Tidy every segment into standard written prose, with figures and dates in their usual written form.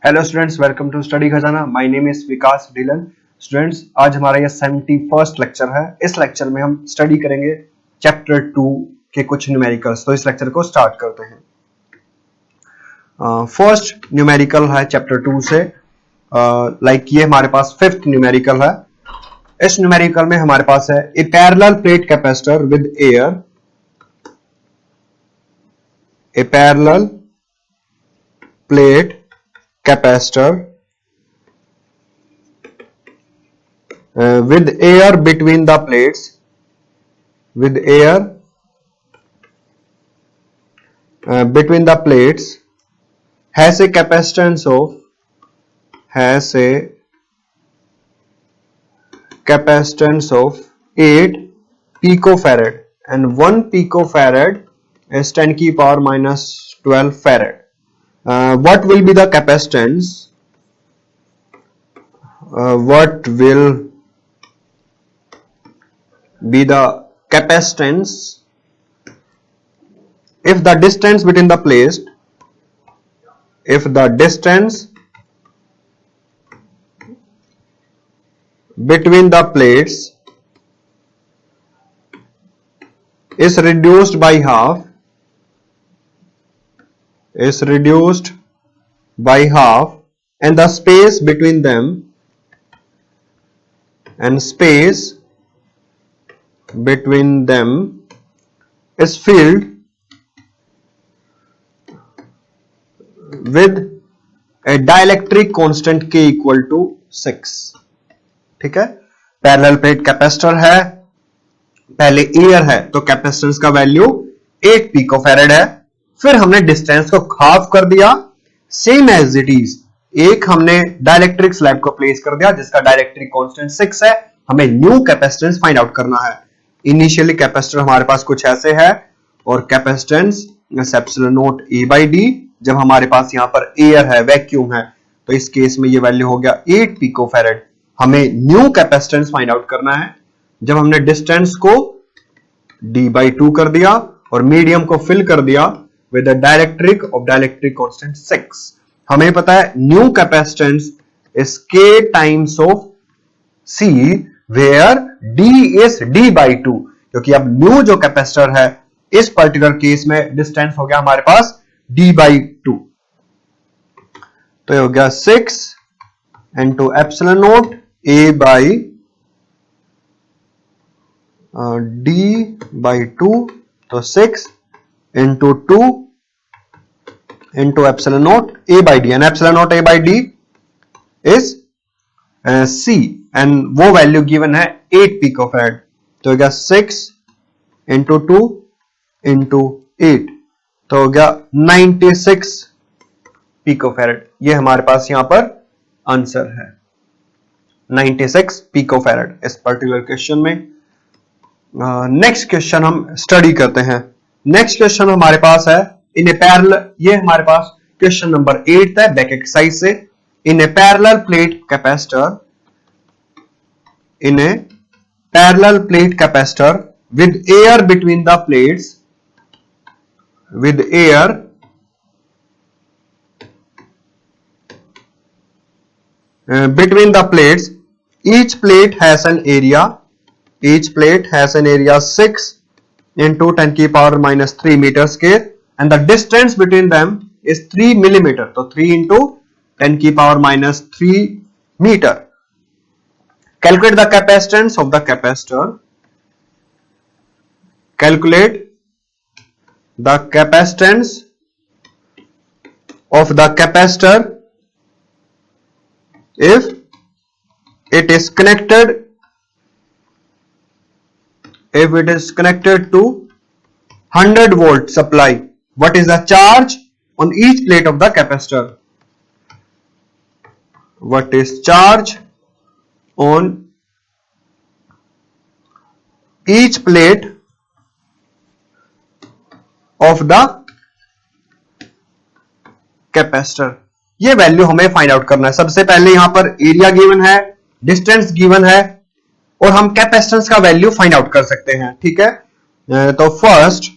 Hello students, welcome to study Khazana. My name is Vikas Dhillon. Students, आज हमारा यह 71st लेक्चर है। इस लेक्चर में हम स्टडी करेंगे चैप्टर 2 के कुछ न्यूमेरिकल्स। तो इस लेक्चर को स्टार्ट करते हैं। फर्स्ट न्यूमेरिकल है चैप्टर 2 से। ये हमारे पास 5th न्यूमेरिकल है। इस न्यूमेरिकल में हमारे पास है a parallel plate capacitor with air, a parallel plate capacitor with air between the plates, with air between the plates, has a capacitance of 8 picofarad, and 1 picofarad is 10 की power minus 12 farad. What will be the capacitance? What will be the capacitance if the distance between the plates, if the distance between the plates is reduced by half, and the space between them is filled with a dielectric constant K equal to 6। ठीक है, parallel plate capacitor है, पहले air है तो capacitance का value 8 picofarad है। फिर हमने डिस्टेंस को हाफ कर दिया, सेम एज इट इज। एक हमने डाइलेक्ट्रिक स्लैब को प्लेस कर दिया जिसका डाइलेक्ट्रिक कांस्टेंट 6 है। हमें न्यू कैपेसिटेंस फाइंड आउट करना है। इनिशियली कैपेसिटर हमारे पास कुछ ऐसे है और capacitance epsilon not a by D. जब हमारे पास यहां पर एयर है, वैक्यूम है, तो इस केस में ये वैल्यू हो गया 8 पिकोफैरेड। हमें न्यू कैपेसिटेंस फाइंड आउट करना है। जब हमने डिस्टेंस को डी बाई 2 कर दिया और मीडियम को फिल कर दिया with the dielectric constant 6, हमें पता है new capacitance is K times of C where D is D by 2, क्योंकि अब न्यू जो कैपेसिटर है इस पर्टिकुलर केस में डिस्टेंस हो गया हमारे पास D by 2। तो ये हो गया 6 into epsilon naught A by D by 2, तो 6 into 2 into epsilon naught A by D, and epsilon naught A by D is C, and वो वैल्यू गिवन है 8 पिकोफैरेड। तो हो गया 6 into 2 into 8, तो हो गया 96 पिकोफैरेड। ये हमारे पास यहां पर आंसर है 96 पिकोफैरेड इस पर्टिकुलर क्वेश्चन में। नेक्स्ट क्वेश्चन हम स्टडी करते हैं। नेक्स्ट क्वेश्चन हमारे पास है इन ए पैरेलल, ये हमारे पास क्वेश्चन नंबर 8 है बैक एक्सरसाइज से। In a parallel plate capacitor, in a parallel plate capacitor with air between the plates, with air between the plates, each plate has an area 6 into 10 की power minus 3 meter square, and the distance between them is 3 millimeter, तो 3 into 10 की power minus 3 meter. Calculate the capacitance of the capacitor. Calculate the capacitance of the capacitor if it is connected to 100 volt supply. What is the charge on each plate of the capacitor? What is charge on each plate of the capacitor? ये value हमें find out करना है। सबसे पहले यहां पर area given है, distance given है, और हम कैपेसिटेंस का वैल्यू फाइंड आउट कर सकते हैं। ठीक है, तो first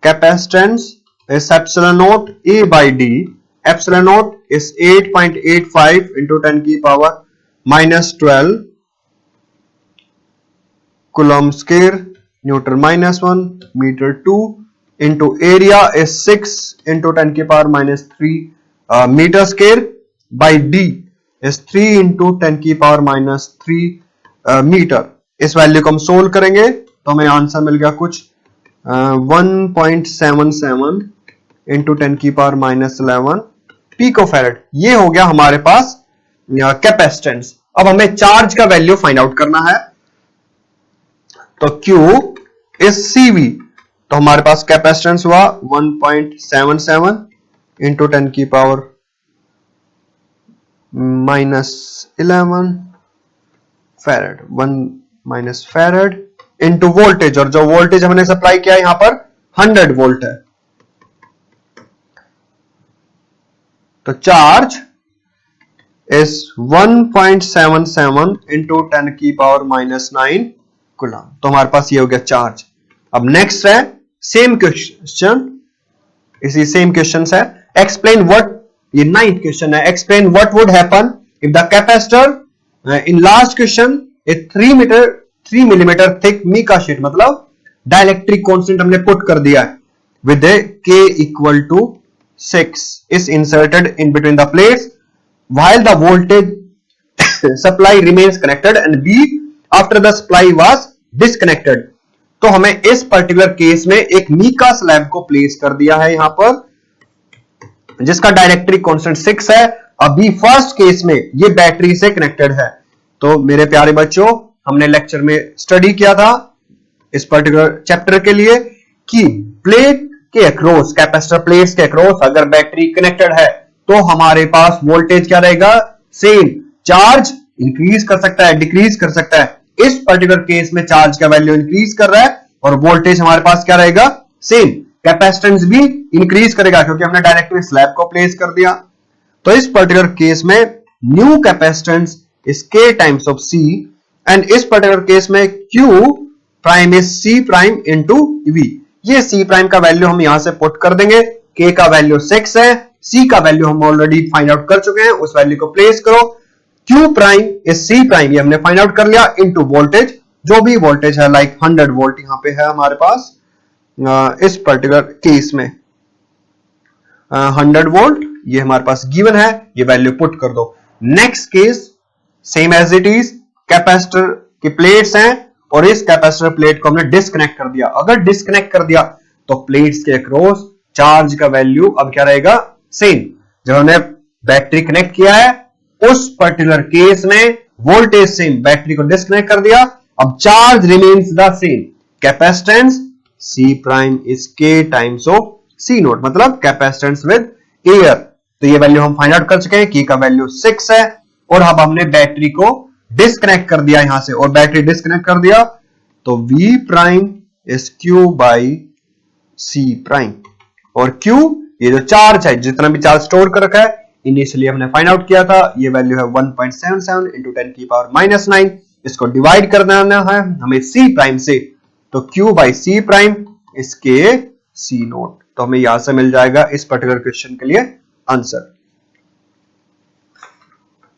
capacitance is epsilon naught A by D epsilon naught is 8.85 into 10 की power -12 coulomb square, newton -1, metre 2 into area is 6 into 10 की power -3 metre square by D is 3 into 10 की power -3 metre. इस वैल्यू को हम solve करेंगे तो हमें answer मिल गया कुछ 1.77 इंटू 10 की पावर -11 पिकोफैरेड। ये हो गया हमारे पास कैपेसिटेंस। अब हमें चार्ज का वैल्यू फाइंड आउट करना है, तो Q इज CV। तो हमारे पास कैपेसिटेंस हुआ 1.77 इंटू 10 की power -11 farad, 1 minus farad into voltage, और जो वोल्टेज हमने सप्लाई किया यहां पर 100 वोल्ट है। तो चार्ज इज 1.77 इंटू 10 की पावर -9 कूलम। तो हमारे पास ये हो गया चार्ज। अब नेक्स्ट है सेम क्वेश्चन, इसी सेम क्वेश्चन है एक्सप्लेन व्हाट, ये 9th क्वेश्चन है, explain what would happen if the capacitor in last question a 3 millimetre thick mica sheet, मतलब डाइलेक्ट्रिक कांस्टेंट हमने पुट कर दिया है with a K equal to 6 is inserted in between the plates while the voltage supply remains connected and B after the supply was disconnected। तो हमें इस particular case में एक मीका स्लैब को प्लेस कर दिया है यहां पर, जिसका डाइलेक्ट्रिक कांस्टेंट 6 है। अभी फर्स्ट केस में ये बैटरी से कनेक्टेड है। तो मेरे प्यारे बच्चों, हमने लेक्चर में स्टडी किया था इस पर्टिकुलर चैप्टर के लिए कि प्लेट के अक्रॉस, कैपेसिटर प्लेट्स के अक्रॉस अगर बैटरी कनेक्टेड है तो हमारे पास वोल्टेज क्या रहेगा, सेम। चार्ज इंक्रीज कर सकता है, डिक्रीज कर सकता है। इस पर्टिकुलर केस में चार्ज का वैल्यू इंक्रीज कर रहा है और वोल्टेज हमारे पास क्या रहेगा, सेम। कैपेसिटेंस भी इंक्रीज करेगा क्योंकि हमने डायरेक्टली स्लैब को प्लेस कर दिया। तो इस पर्टिकुलर केस में new capacitance is K times of C and इस पर्टिकुलर केस में Q prime is C prime into V। ये C प्राइम का वैल्यू हम यहां से पुट कर देंगे। K का वैल्यू 6 है, C का वैल्यू हम ऑलरेडी फाइंड आउट कर चुके हैं, उस वैल्यू को प्लेस करो। Q prime is C prime, ये हमने फाइंड आउट कर लिया, इनटू वोल्टेज, जो भी वोल्टेज है लाइक 100 वोल्ट यहां पे है हमारे पास इस पर्टिकुलर केस में 100 वोल्ट ये हमारे पास गिवन है, ये वैल्यू पुट कर दो। Next case same as it is, capacitor की प्लेट्स हैं और इस कैपेसिटर प्लेट को हमने डिस्कनेक्ट कर दिया। अगर डिस्कनेक्ट कर दिया तो प्लेट्स के अक्रॉस चार्ज का वैल्यू अब क्या रहेगा, सेम। जब हमने बैटरी कनेक्ट किया है उस पर्टिकुलर केस में वोल्टेज सेम, बैटरी को डिस्कनेक्ट कर दिया, अब charge remains the same. Capacitance C prime is K times of C note, मतलब कैपेसिटेंस विद एयर। तो ये वैल्यू हम फाइंड आउट कर चुके हैं, K का वैल्यू 6 है और अब हमने बैटरी को डिस्कनेक्ट कर दिया यहां से, और बैटरी डिस्कनेक्ट कर दिया तो V prime is Q by C prime. और Q ये जो चार्ज है, जितना भी चार्ज स्टोर कर रखा है, इनिशियली हमने फाइंड आउट किया था, ये वैल्यू है 1.77 इंटू 10 की पावर -9। इसको डिवाइड कर देना है हमें C प्राइम से, तो Q बाई C प्राइम इसके C नोट। तो हमें यहां से मिल जाएगा इस पर्टिकुलर क्वेश्चन के लिए आंसर।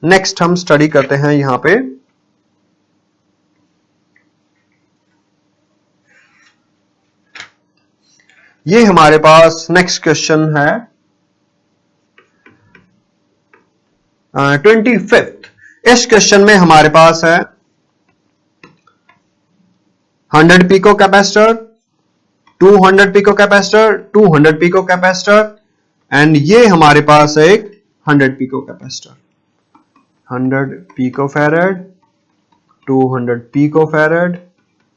नेक्स्ट हम स्टडी करते हैं यहां पे ये हमारे पास नेक्स्ट क्वेश्चन है 25th। इस क्वेश्चन में हमारे पास है 100 pico capacitor, 200 pico capacitor, 200 pico capacitor and ये हमारे पास है एक 100 pico capacitor. 100 pico farad, 200 pico farad,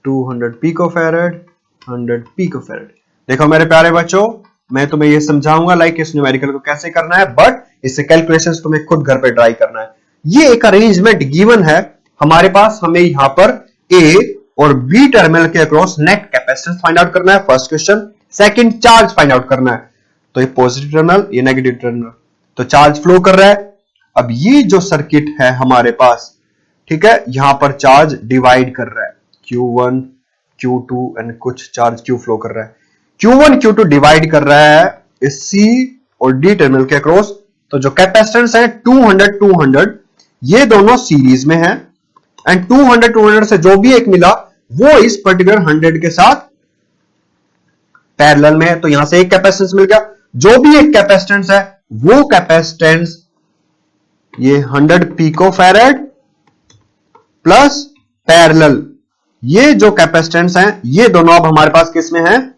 200 pico farad, 100 pico farad. देखो मेरे प्यारे बच्चों, मैं तुम्हें ये समझाऊंगा लाइक इस न्यूमेरिकल को कैसे करना है, बट इससे कैलकुलेशंस तुम्हें खुद घर पे ट्राई करना है। ये एक अरेंजमेंट गिवन है हमारे पास, हमें यहां पर A और B टर्मिनल के across net capacitance find out करना है, first question. Second, charge find out करना है। तो ये पॉजिटिव टर्मिनल, ये नेगेटिव टर्मिनल, तो चार्ज फ्लो कर रहा है। अब ये जो सर्किट है हमारे पास, ठीक है, यहां पर चार्ज डिवाइड कर रहा है, Q1, Q2 एंड कुछ चार्ज Q फ्लो कर रहा है। Q1, Q2 डिवाइड कर रहा है इस C और D टर्मिनल के अक्रॉस तो जो कैपेसिटेंस है 200 ये दोनों सीरीज में है, एंड 200 से जो भी एक मिला वो इस पर्टिकुलर 100 के साथ पैरेलल में है, तो यहां से एक कैपेसिटेंस मिल गया। जो भी एक कैपेसिटेंस है वो कैपेसिटेंस ये 100 पिकोफैरेड प्लस पैरेलल, ये जो कैपेसिटेंस है ये दोनों अब हमारे पास किस में है,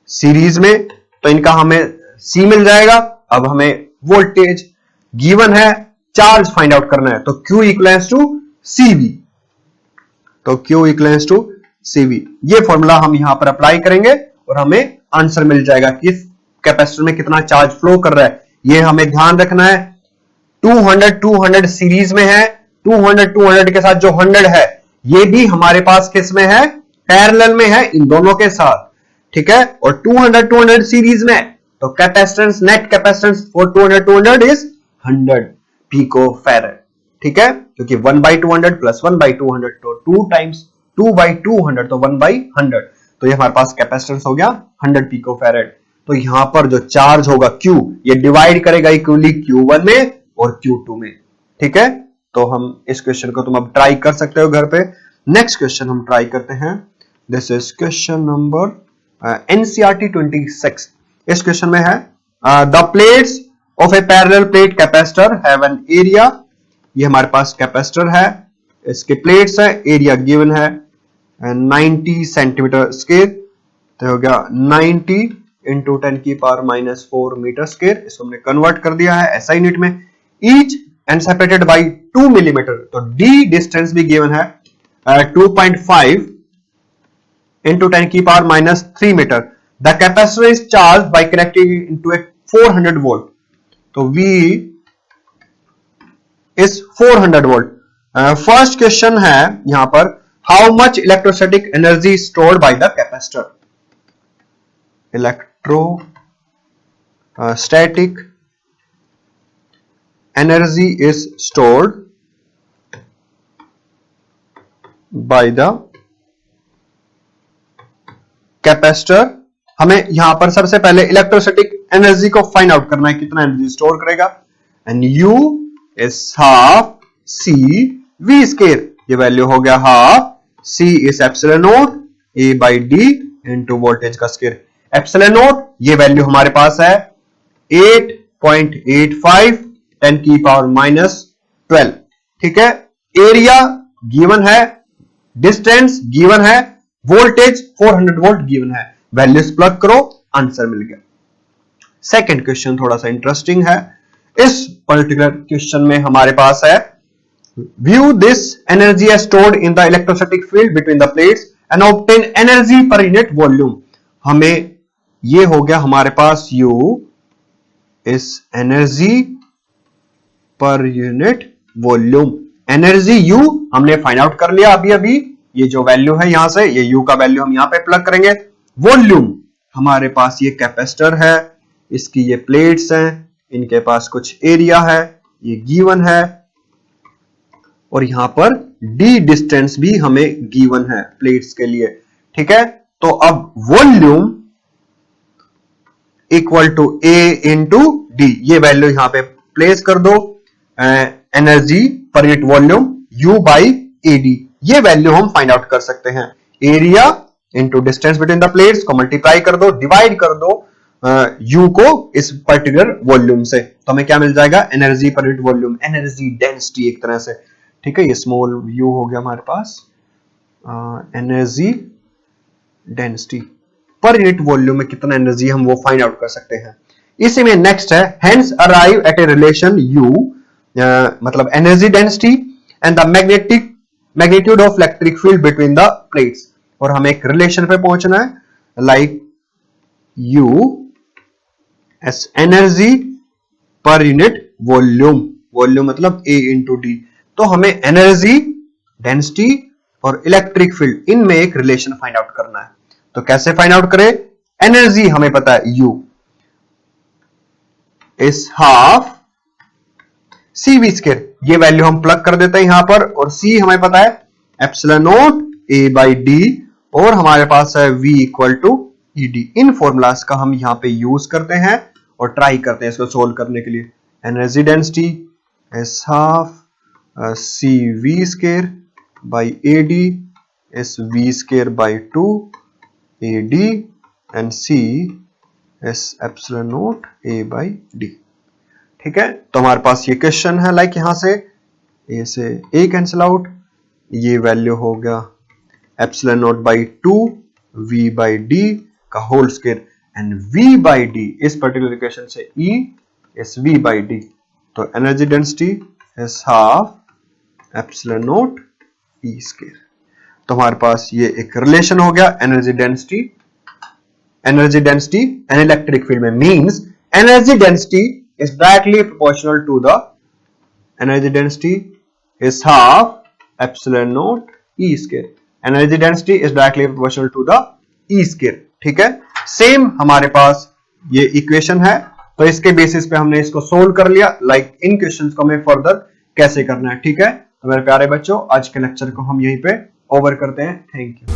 सीरीज में, तो इनका हमें सी मिल जाएगा। अब हमें वोल्टेज गिवन है, चार्ज फाइंड आउट करना है, तो Q इक्वल्स टू CV, तो Q इक्वल्स टू CV, ये फॉर्मूला हम यहां पर अप्लाई करेंगे और हमें आंसर मिल जाएगा कि इस कैपेसिटर में कितना चार्ज फ्लो कर रहा है। ये हमें ध्यान रखना है, 200 सीरीज में है, 200 के साथ जो 100 है ये भी हमारे पास किस में है, पैरेलल में है इन दोनों के साथ, ठीक है। और 200 सीरीज में, तो capacitance, net capacitance for 200 is 100 picofarad, ठीक है, क्योंकि 1/200 प्लस 1/200 तो 2 टाइम्स 2/200 तो 1/100, तो ये हमारे पास कैपेसिटेंस हो गया 100 पिकोफैरेड। तो यहां पर जो चार्ज होगा Q, ये डिवाइड करेगा इक्वली Q1 में और Q2 में, ठीक है। तो हम इस क्वेश्चन को तुम अब ट्राई कर सकते हो घर पे। नेक्स्ट क्वेश्चन हम ट्राई करते हैं, this is question number NCERT 26। इस क्वेश्चन में है the plates of A parallel plate capacitor have an area, ये हमारे पास कैपेसिटर है, इसके प्लेट्स है, एरिया गिवन है 90 सेंटीमीटर स्क्वायर, तो हो गया 90 इंटू 10⁻⁴ मीटर स्क्वायर, इसको हमने कन्वर्ट कर दिया है SI यूनिट में। Each and separated by 2 millimetre, तो D डिस्टेंस भी गिवन है 2.5 into 10⁻³ meter. The capacitor is charged by connecting into a 400 volt. तो V is 400 volt. First question है यहां पर, how much electrostatic energy stored by the capacitor? Electrostatic energy is stored by the capacitor. हमें यहां पर सबसे पहले electrostatic energy को फाइंड आउट करना है, कितना एनर्जी स्टोर करेगा, and U is half C V square, ये वैल्यू हो गया half C is epsilon naught A by D into voltage का स्क्वायर। एप्सिलॉन नॉट ये वैल्यू हमारे पास है 8.85 10⁻⁻12, ठीक है। एरिया गिवन है, डिस्टेंस गिवन है, वोल्टेज 400 वोल्ट गिवन है, वैल्यूज प्लग करो, आंसर मिल गया। सेकंड क्वेश्चन थोड़ा सा इंटरेस्टिंग है। इस पर्टिकुलर क्वेश्चन में हमारे पास है, view this energy as stored in the electrostatic field between the plates and obtain energy per unit volume. हमें ये हो गया हमारे पास U is energy per unit volume, energy U हमने फाइंड आउट कर लिया अभी अभी, ये जो वैल्यू है यहां से, ये U का वैल्यू हम यहां पे प्लग करेंगे। वॉल्यूम हमारे पास ये कैपेसिटर है, इसकी ये प्लेट्स हैं, इनके पास कुछ एरिया है, ये गिवन है, और यहां पर D डिस्टेंस भी हमें गिवन है प्लेट्स के लिए, ठीक है। तो अब volume equal to A into D, ये वैल्यू यहां पे प्लेस कर दो, energy per unit volume U by AD, ये वैल्यू हम फाइंड आउट कर सकते हैं। Area into distance between the plates को मल्टीप्लाई कर दो, डिवाइड कर दो U को इस पर्टिकुलर वॉल्यूम से, तो हमें क्या मिल जाएगा, energy per unit volume, energy density एक तरह से, ठीक है। ये स्मॉल U हो गया हमारे पास, energy density per unit volume में कितना एनर्जी हम वो फाइंड आउट कर सकते हैं। इसी में नेक्स्ट है, hence arrive at a relation U, मतलब energy density and the magnitude of electric field between the plates, और हमें एक रिलेशन पे पहुंचना है, like U S energy per unit volume, volume मतलब A इंटू D, तो हमें एनर्जी डेंसिटी और इलेक्ट्रिक फील्ड इनमें एक रिलेशन फाइंड आउट करना है। तो कैसे फाइंड आउट करें, एनर्जी हमें पता है U is half CV square, ये वैल्यू हम प्लग कर देते हैं यहां पर, और C हमें पता है epsilon naught A by D, और हमारे पास है V इक्वल टू ED। इन फॉर्मूलाज का हम यहां पे यूज करते हैं और ट्राई करते हैं इसको सोल्व करने के लिए। Energy density is half CV square by AD is V square by 2 AD and C is epsilon note A by D। ठीक है, तो हमारे पास ये क्वेश्चन है लाइक यहां से A से A कैंसिल आउट, ये वैल्यू हो गया epsilon naught by 2 V by D का whole square and V by D इस पर्टिकुलर इक्वेशन से E is V by D। तो energy density is half epsilon naught E square. तो हमारे पास ये एक रिलेशन हो गया energy density and electric field में means energy density is directly proportional to the energy density is half epsilon naught E square. Energy density is directly proportional to the E square. ठीक है, same हमारे पास ये equation है, तो इसके basis पे हमने इसको सोल्व कर लिया लाइक इन क्वेश्चंस को हमें फर्दर कैसे करना है। ठीक है, तो मेरे प्यारे बच्चों आज के लेक्चर को हम यहीं पे ओवर करते हैं। Thank you.